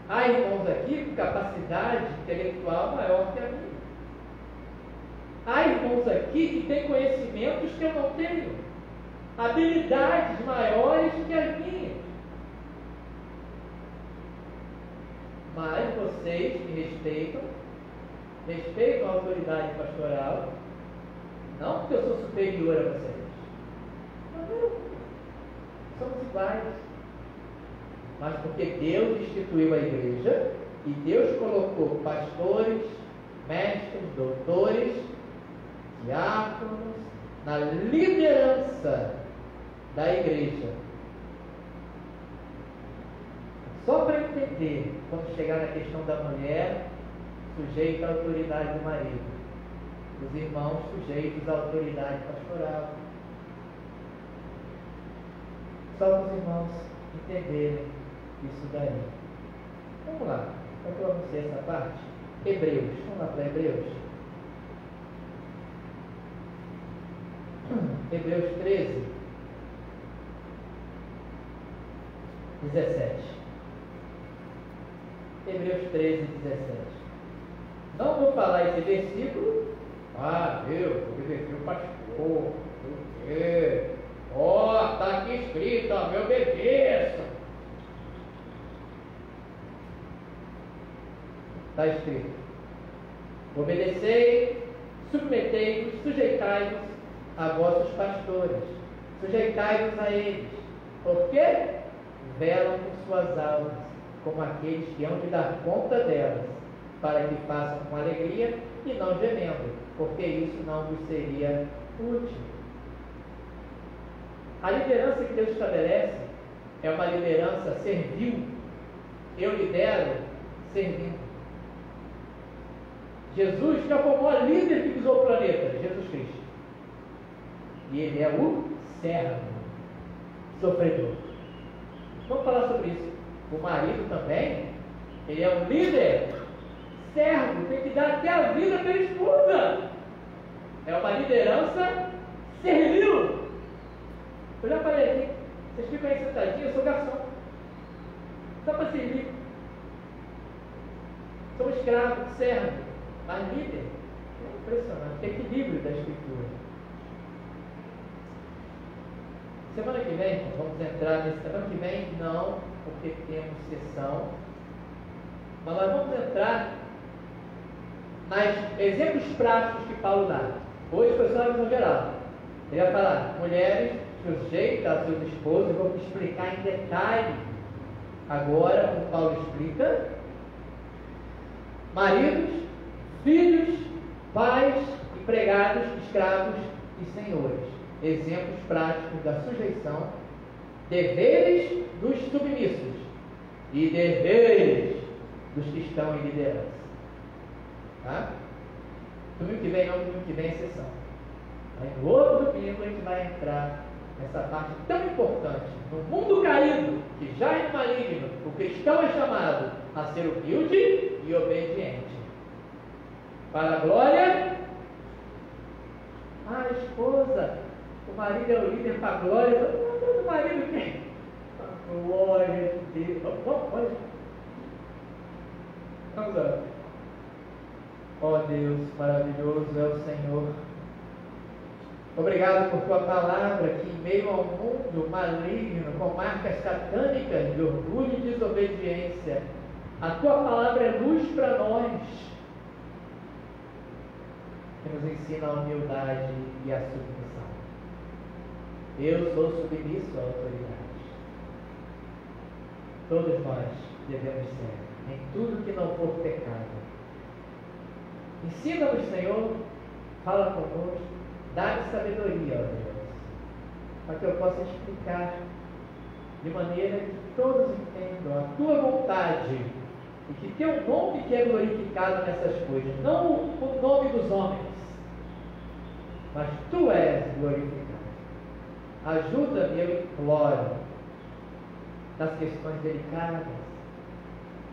Há irmãos aqui com capacidade intelectual maior que a minha. Há irmãos aqui que têm conhecimentos que eu não tenho, habilidades maiores que as minhas. Mas vocês me respeitam a autoridade pastoral, não porque eu sou superior a vocês. Não, somos iguais. Mas porque Deus instituiu a igreja e Deus colocou pastores, mestres, doutores, diáconos na liderança da igreja. Só para entender, quando chegar na questão da mulher sujeita à autoridade do marido, os irmãos sujeitos à autoridade pastoral. Só para os irmãos entenderem isso daí. Vamos lá, eu pronunciei essa parte. Hebreus, vamos lá para Hebreus. Hebreus 13, 17. Hebreus 13, 17. Não vou falar esse versículo. Eu obedeci o pastor. Está aqui escrito, me obedeça. Está escrito: obedecei, submetei-vos, sujeitai-vos a vossos pastores, sujeitai-vos a eles, porque velam por suas almas, como aqueles que hão de dar conta delas, para que façam com alegria e não gemendo, porque isso não vos seria útil. A liderança que Deus estabelece é uma liderança servil. Eu lidero servindo. Jesus já formou a líder que pisou o planeta, Jesus Cristo. E ele é o servo, sofredor. Vamos falar sobre isso. O marido também, ele é um líder, servo, tem que dar até a vida pela esposa. É uma liderança servil. Eu já falei aqui, vocês ficam aí sentadinhos, eu sou garçom. Só para servir. Sou escravo, servo, mas líder. É impressionante, que equilíbrio da escritura. Semana que vem, vamos entrar nesse. Semana que vem, não, porque temos sessão. Mas nós vamos entrar nos exemplos práticos que Paulo dá. Hoje foi só no geral. Ele vai falar, mulheres, sujeitas a seus esposos. Eu vou explicar em detalhe agora, como Paulo explica. Maridos, filhos, pais, empregados, escravos e senhores. Exemplos práticos da sujeição, deveres dos submissos e deveres dos que estão em liderança. Tá? Domingo que vem não, domingo que vem é sessão. Aí no outro domingo a gente vai entrar nessa parte tão importante. No mundo caído, que já é maligno, o cristão é chamado a ser humilde e obediente. Para a glória, a esposa, o marido é o líder para a glória. O marido quem? A glória de Deus. Vamos lá. Ó Deus maravilhoso é o Senhor. Obrigado por tua palavra que em meio ao mundo maligno, com marcas satânicas de orgulho e desobediência, a tua palavra é luz para nós, que nos ensina a humildade e a submissão. Eu sou submisso à autoridade. Todos nós devemos ser, em tudo que não for pecado. Ensina-nos, Senhor, fala conosco, dá-me sabedoria, ó Deus, para que eu possa explicar de maneira que todos entendam a tua vontade e que teu nome que é glorificado nessas coisas, não o nome dos homens, mas tu és glorificado. Ajuda-me, eu imploro, nas questões delicadas.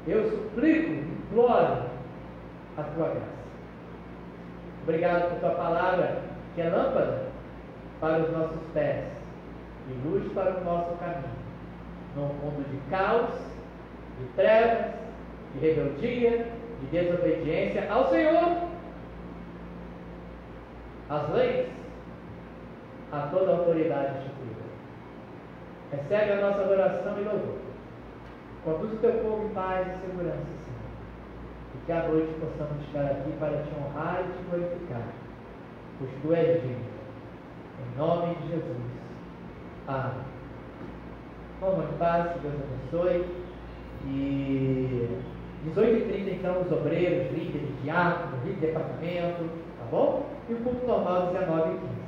Eu suplico, imploro a tua graça. Obrigado por tua palavra, que é lâmpada para os nossos pés e luz para o nosso caminho. Num mundo de caos, de trevas, de rebeldia, de desobediência ao Senhor, às leis, a toda a autoridade instituída. Recebe a nossa adoração e louvor. Conduz o teu povo em paz e segurança, Senhor. E que à noite possamos estar aqui para te honrar e te glorificar, pois tu és digno. Em nome de Jesus. Amém. Vamos em paz, que Deus abençoe. E 18h30, então, os obreiros, líderes, diáconos, líder de departamento, tá bom? E o culto normal, 19h15.